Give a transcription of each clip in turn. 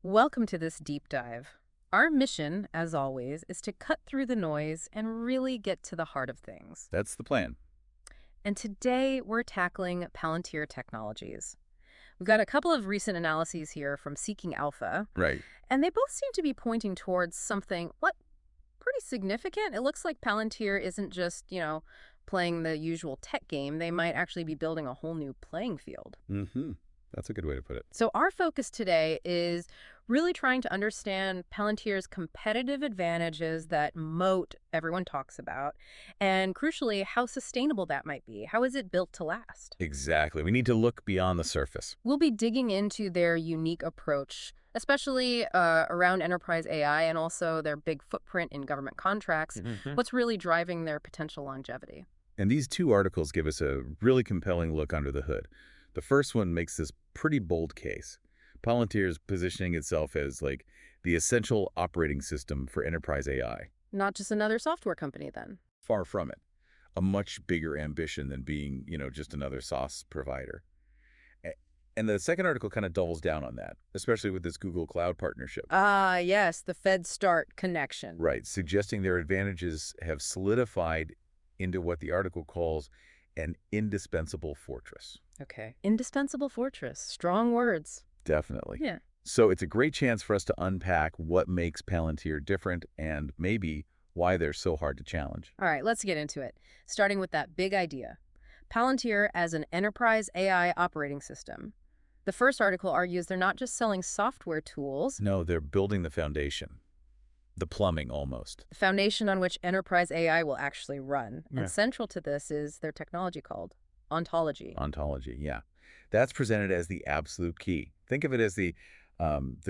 Welcome to this deep dive. Our mission, as always, is to cut through the noise and really get to the heart of things. That's the plan. And today we're tackling Palantir Technologies. We've got a couple of recent analyses here from Seeking Alpha, Right. and they both seem to be pointing towards something, pretty significant. It looks like Palantir isn't just, playing the usual tech game. They might actually be building a whole new playing field. Mm-hmm. That's a good way to put it. So our focus today is really trying to understand Palantir's competitive advantages that Moat everyone talks about, and crucially, how sustainable that might be. How is it built to last? Exactly. We need to look beyond the surface. We'll be digging into their unique approach, especially around enterprise AI and also their big footprint in government contracts, what's really driving their potential longevity. And these two articles give us a really compelling look under the hood. The first one makes this pretty bold case. Palantir is positioning itself as like the essential operating system for enterprise AI. Not just another software company, then. Far from it. A much bigger ambition than being, just another SaaS provider. And the second article kind of doubles down on that, especially with this Google Cloud partnership. Ah, yes, the FedStart connection. Right, suggesting their advantages have solidified into what the article calls an indispensable fortress. Okay. Indispensable fortress. Strong words. Definitely. Yeah. So it's a great chance for us to unpack what makes Palantir different and maybe why they're so hard to challenge. All right, let's get into it. Starting with that big idea. Palantir as an enterprise AI operating system. The first article argues they're not just selling software tools, No, they're building the foundation. The plumbing, almost. the foundation on which enterprise AI will actually run. Yeah. And central to this is their technology called Ontology. Ontology, yeah. That's presented as the absolute key. Think of it as the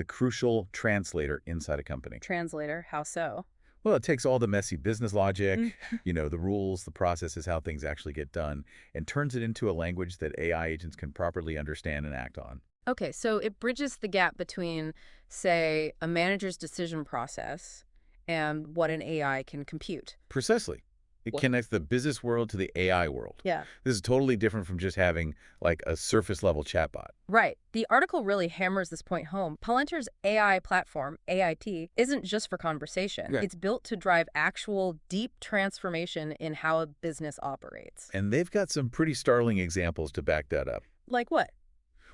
crucial translator inside a company. Translator, how so? Well, it takes all the messy business logic, the rules, the processes, how things actually get done, and turns it into a language that AI agents can properly understand and act on. Okay, so it bridges the gap between, say, a manager's decision process and what an AI can compute. Precisely. It What? connects the business world to the AI world. Yeah. This is totally different from just having, like, a surface-level chatbot. Right. The article really hammers this point home. Palantir's AI platform, AIP, isn't just for conversation. Yeah. It's built to drive actual deep transformation in how a business operates. And they've got some pretty startling examples to back that up. Like what?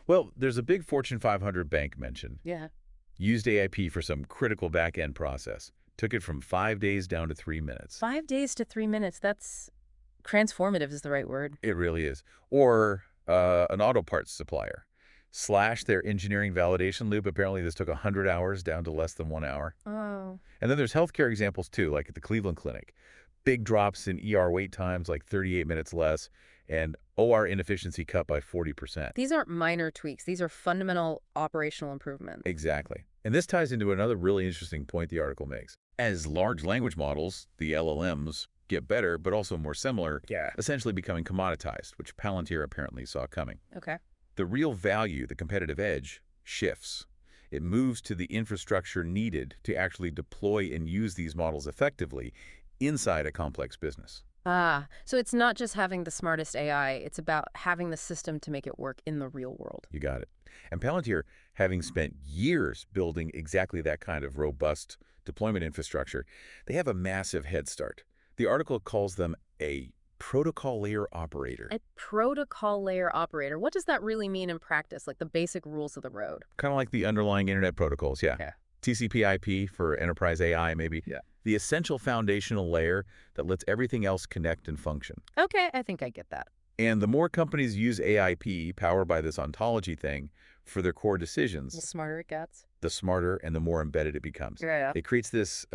Well, there's a big Fortune 500 bank mentioned. Yeah. Used AIP for some critical back-end process. Took it from 5 days down to 3 minutes. 5 days to 3 minutes. That's transformative is the right word. It really is. Or an auto parts supplier. Slashed their engineering validation loop. Apparently this took 100 hours down to less than 1 hour. Oh. And then there's healthcare examples too, like at the Cleveland Clinic. Big drops in ER wait times, like 38 minutes less, and OR inefficiency cut by 40%. These aren't minor tweaks. These are fundamental operational improvements. Exactly. And this ties into another really interesting point the article makes. As large language models, the LLMs, get better, but also more similar, essentially becoming commoditized, which Palantir apparently saw coming. Okay. The real value, the competitive edge, shifts. It moves to the infrastructure needed to actually deploy and use these models effectively inside a complex business. Ah, so it's not just having the smartest AI, it's about having the system to make it work in the real world. You got it. And Palantir, having spent years building exactly that kind of robust deployment infrastructure, they have a massive head start. The article calls them a protocol layer operator. A protocol layer operator. What does that really mean in practice? Like the basic rules of the road? Kind of like the underlying internet protocols, yeah. TCP/IP for enterprise AI, maybe. Yeah. The essential foundational layer that lets everything else connect and function. Okay, I think I get that. And the more companies use AIP, powered by this ontology thing, for their core The decisions, smarter it gets. the smarter and the more embedded it becomes. Yeah. It creates this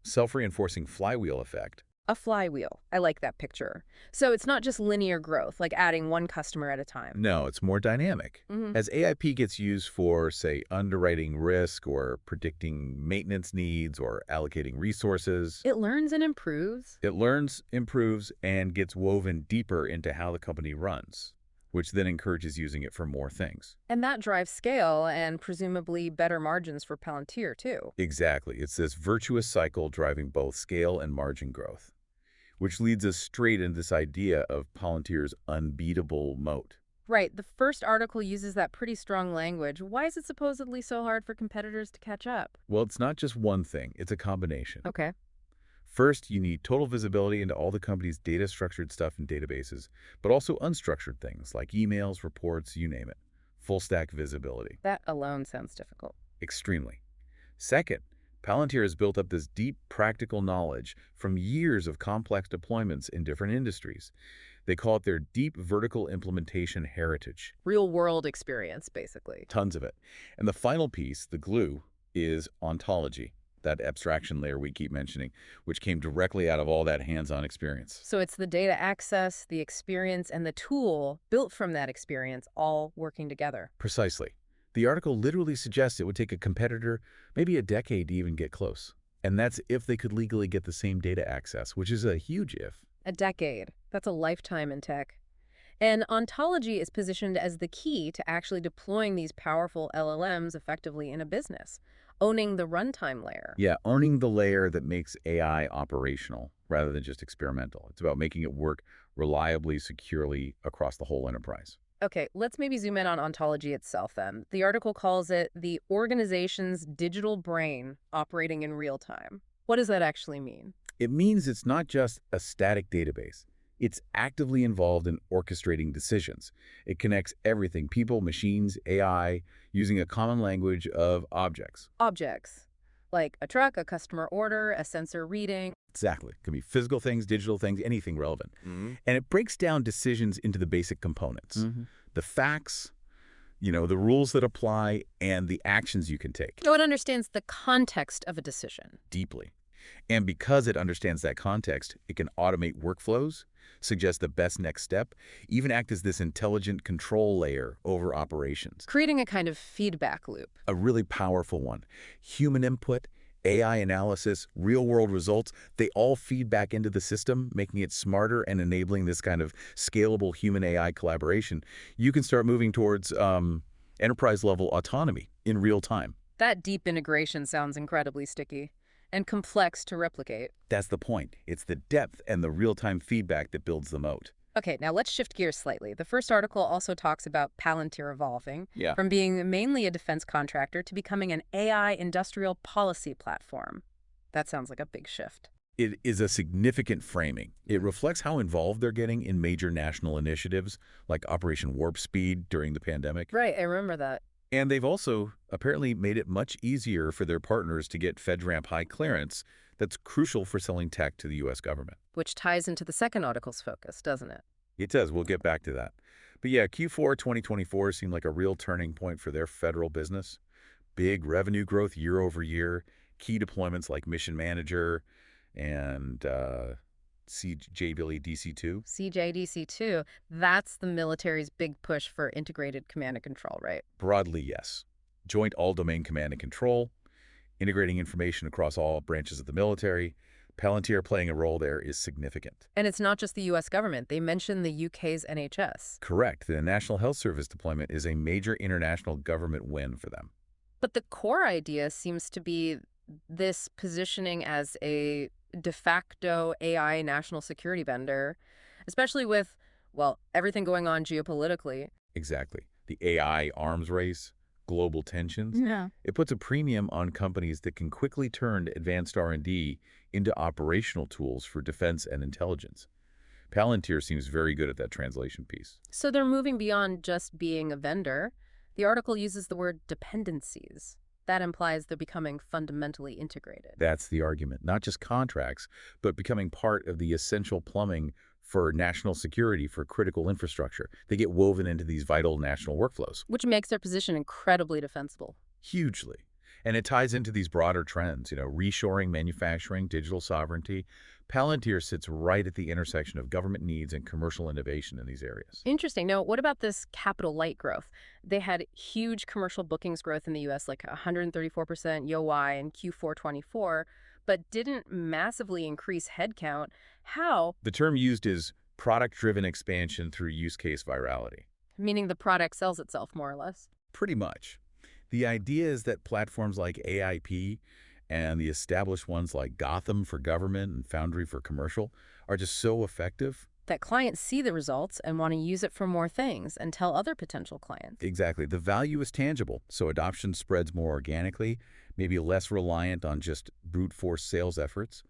self-reinforcing flywheel effect. A flywheel. I like that picture. So it's not just linear growth, like adding one customer at a time. No, it's more dynamic. As AIP gets used for, say, underwriting risk or predicting maintenance needs or allocating resources, It learns and improves. it learns, improves, and gets woven deeper into how the company runs, which then encourages using it for more things. And that drives scale and presumably better margins for Palantir, too. Exactly. It's this virtuous cycle driving both scale and margin growth, which leads us straight into this idea of Palantir's unbeatable moat. Right, the first article uses that pretty strong language. Why is it supposedly so hard for competitors to catch up? Well, it's not just one thing, it's a combination. Okay. First, you need total visibility into all the company's data-structured stuff in databases, but also unstructured things like emails, reports, you name it. Full stack visibility. That alone sounds difficult. Extremely. Second, Palantir has built up this deep practical knowledge from years of complex deployments in different industries. They call it their deep vertical implementation heritage. Real world experience, basically. Tons of it. And the final piece, the glue, is Ontology, that abstraction layer we keep mentioning, which came directly out of all that hands-on experience. So it's the data access, the experience, and the tool built from that experience all working together. Precisely. The article literally suggests it would take a competitor maybe a decade to even get close. And that's if they could legally get the same data access, which is a huge if. A decade. That's a lifetime in tech. And Ontology is positioned as the key to actually deploying these powerful LLMs effectively in a business, owning the runtime layer. Yeah, owning the layer that makes AI operational rather than just experimental. It's about making it work reliably, securely across the whole enterprise. Okay, let's maybe zoom in on Ontology itself then. The article calls it the organization's digital brain operating in real time. What does that actually mean? It means it's not just a static database. It's actively involved in orchestrating decisions. It connects everything, people, machines, AI, using a common language of objects. Objects, like a truck, a customer order, a sensor reading. Exactly. It can be physical things, digital things, anything relevant. And it breaks down decisions into the basic components. The facts, the rules that apply, and the actions you can take So it understands the context of a decision. deeply. And because it understands that context, it can automate workflows, suggest the best next step, even act as this intelligent control layer over operations. Creating a kind of feedback loop. A really powerful one. Human input, AI analysis, real-world results, they all feed back into the system, making it smarter and enabling this kind of scalable human-AI collaboration. You can start moving towards enterprise-level autonomy in real time. That deep integration sounds incredibly sticky and complex to replicate. That's the point. It's the depth and the real-time feedback that builds the moat. Okay, now let's shift gears slightly. The first article also talks about Palantir evolving Yeah. from being mainly a defense contractor to becoming an AI industrial policy platform. That sounds like a big shift. It is a significant framing. It reflects how involved they're getting in major national initiatives like Operation Warp Speed during the pandemic. Right, I remember that. And they've also apparently made it much easier for their partners to get FedRAMP high clearance that's crucial for selling tech to the U.S. government. Which ties into the second article's focus, doesn't it? It does. We'll get back to that. But yeah, Q4 2024 seemed like a real turning point for their federal business. Big revenue growth year over year, key deployments like Mission Manager and CJBILI DC2. CJDC2, that's the military's big push for integrated command and control, right? Broadly, yes. Joint all-domain command and control, integrating information across all branches of the military. Palantir playing a role there is significant. And it's not just the U.S. government. They mention the UK's NHS. Correct. The National Health Service deployment is a major international government win for them. But the core idea seems to be this positioning as a de facto AI national security vendor, especially with, well, everything going on geopolitically. Exactly. The AI arms race, global tensions. Yeah. It puts a premium on companies that can quickly turn advanced R&D into operational tools for defense and intelligence. Palantir seems very good at that translation piece. So they're moving beyond just being a vendor. The article uses the word dependencies. That implies they're becoming fundamentally integrated. That's the argument. Not just contracts, but becoming part of the essential plumbing for national security for critical infrastructure. They get woven into these vital national workflows. Which makes their position incredibly defensible. Hugely. And it ties into these broader trends, reshoring, manufacturing, digital sovereignty. Palantir sits right at the intersection of government needs and commercial innovation in these areas. Interesting. Now, what about this capital light growth? They had huge commercial bookings growth in the U.S., like 134% YoY in Q4 24, but didn't massively increase headcount. How? The term used is product-driven expansion through use case virality. Meaning the product sells itself, more or less. Pretty much. The idea is that platforms like AIP and the established ones like Gotham for government and Foundry for commercial are just so effective, That clients see the results and want to use it for more things and tell other potential clients. Exactly. The value is tangible, so adoption spreads more organically, maybe less reliant on just brute force sales efforts.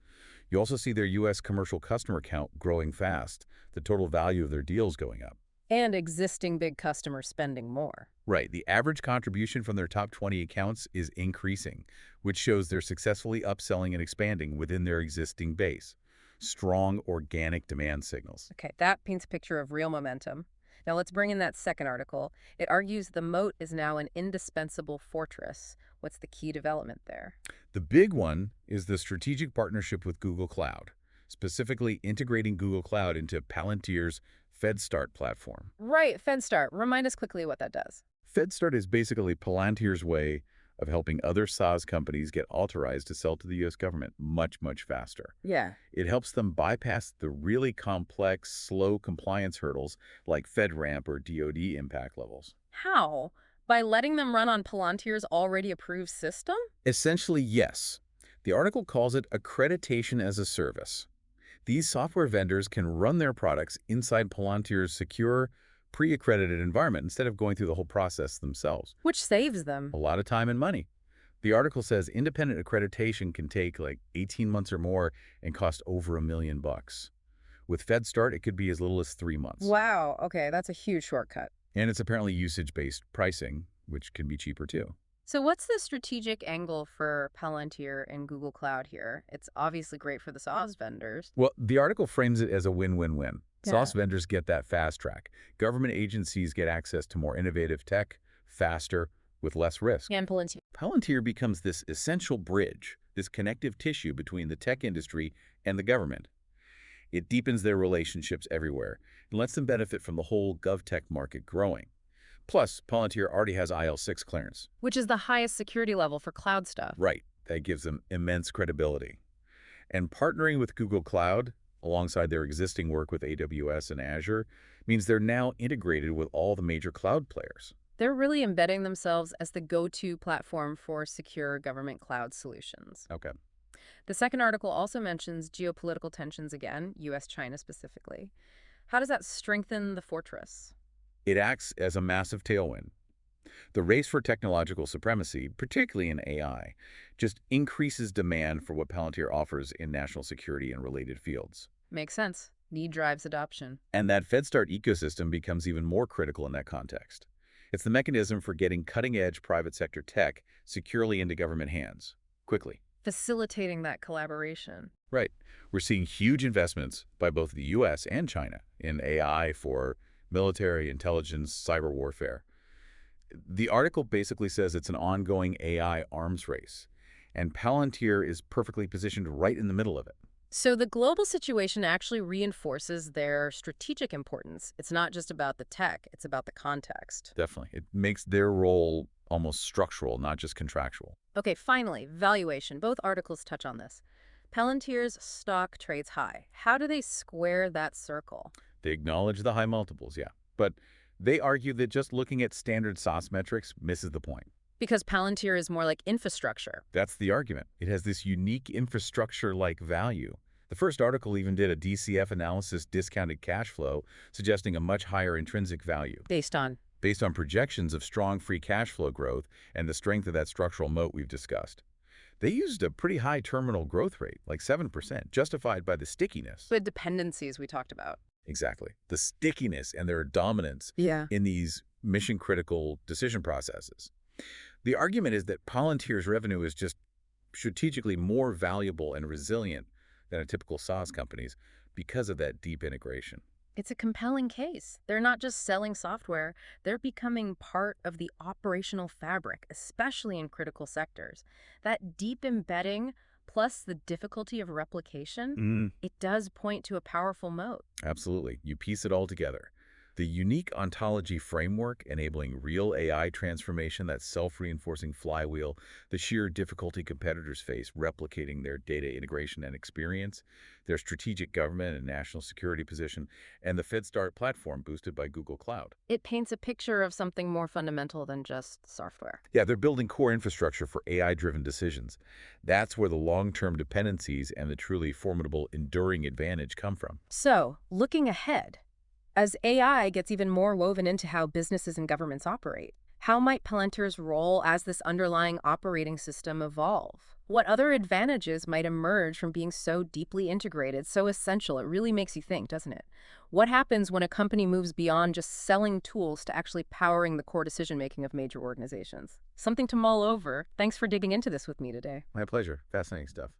You also see their U.S. commercial customer count growing fast, the total value of their deals going up. And existing big customers spending more. Right. The average contribution from their top 20 accounts is increasing, which shows they're successfully upselling and expanding within their existing base. Strong organic demand signals. Okay, that paints a picture of real momentum. Now let's bring in that second article. It argues the moat is now an indispensable fortress. What's the key development there? The big one is the strategic partnership with Google Cloud, specifically integrating Google Cloud into Palantir's FedStart platform. Right, FedStart. Remind us quickly what that does. FedStart is basically Palantir's way of helping other SaaS companies get authorized to sell to the U.S. government much, much faster. Yeah. It helps them bypass the really complex, slow compliance hurdles like FedRAMP or DoD impact levels. How? By letting them run on Palantir's already approved system? Essentially, yes. The article calls it accreditation as a service. These software vendors can run their products inside Palantir's secure, pre-accredited environment instead of going through the whole process themselves. Which saves them. A lot of time and money. The article says independent accreditation can take like 18 months or more and cost over $1 million. With FedStart, it could be as little as 3 months. Wow, okay, that's a huge shortcut. And it's apparently usage-based pricing, which can be cheaper too. So what's the strategic angle for Palantir and Google Cloud here? It's obviously great for the SaaS vendors. Well, the article frames it as a win-win-win. Yeah. SaaS vendors get that fast track. Government agencies get access to more innovative tech, faster, with less risk. And Palantir. Palantir becomes this essential bridge, this connective tissue between the tech industry and the government. It deepens their relationships everywhere and lets them benefit from the whole GovTech market growing. Plus, Palantir already has IL6 clearance. Which is the highest security level for cloud stuff. Right. That gives them immense credibility. And partnering with Google Cloud, alongside their existing work with AWS and Azure, means they're now integrated with all the major cloud players. They're really embedding themselves as the go-to platform for secure government cloud solutions. Okay. The second article also mentions geopolitical tensions again, U.S. China specifically. How does that strengthen the fortress? It acts as a massive tailwind. The race for technological supremacy, particularly in AI, just increases demand for what Palantir offers in national security and related fields. Makes sense. Need drives adoption. And that FedStart ecosystem becomes even more critical in that context. It's the mechanism for getting cutting-edge private sector tech securely into government hands, quickly. Facilitating that collaboration. Right. We're seeing huge investments by both the U.S. and China in AI for military, intelligence, cyber warfare. The article basically says it's an ongoing AI arms race, and Palantir is perfectly positioned right in the middle of it. So the global situation actually reinforces their strategic importance. It's not just about the tech, it's about the context. Definitely. It makes their role almost structural, not just contractual. Okay, finally, valuation. Both articles touch on this. Palantir's stock trades high. How do they square that circle? They acknowledge the high multiples, yeah. But they argue that just looking at standard SaaS metrics misses the point. Because Palantir is more like infrastructure. That's the argument. It has this unique infrastructure-like value. The first article even did a DCF analysis discounted cash flow, suggesting a much higher intrinsic value. Based on Projections of strong free cash flow growth and the strength of that structural moat we've discussed. They used a pretty high terminal growth rate, like 7%, justified by the stickiness. the dependencies we talked about. Exactly. The stickiness and their dominance in these mission-critical decision processes. The argument is that Palantir's revenue is just strategically more valuable and resilient than a typical SaaS company's because of that deep integration. It's a compelling case. They're not just selling software, they're becoming part of the operational fabric, especially in critical sectors. That deep embedding plus the difficulty of replication, it does point to a powerful moat. Absolutely. You piece it all together. The unique ontology framework enabling real AI transformation, that self-reinforcing flywheel, the sheer difficulty competitors face replicating their data integration and experience, their strategic government and national security position, and the FedStart platform boosted by Google Cloud. It paints a picture of something more fundamental than just software. Yeah, they're building core infrastructure for AI-driven decisions. That's where the long-term dependencies and the truly formidable enduring advantage come from. So, looking ahead, as AI gets even more woven into how businesses and governments operate, how might Palantir's role as this underlying operating system evolve? What other advantages might emerge from being so deeply integrated, so essential? It really makes you think, doesn't it? What happens when a company moves beyond just selling tools to actually powering the core decision-making of major organizations? Something to mull over. Thanks for digging into this with me today. My pleasure. Fascinating stuff.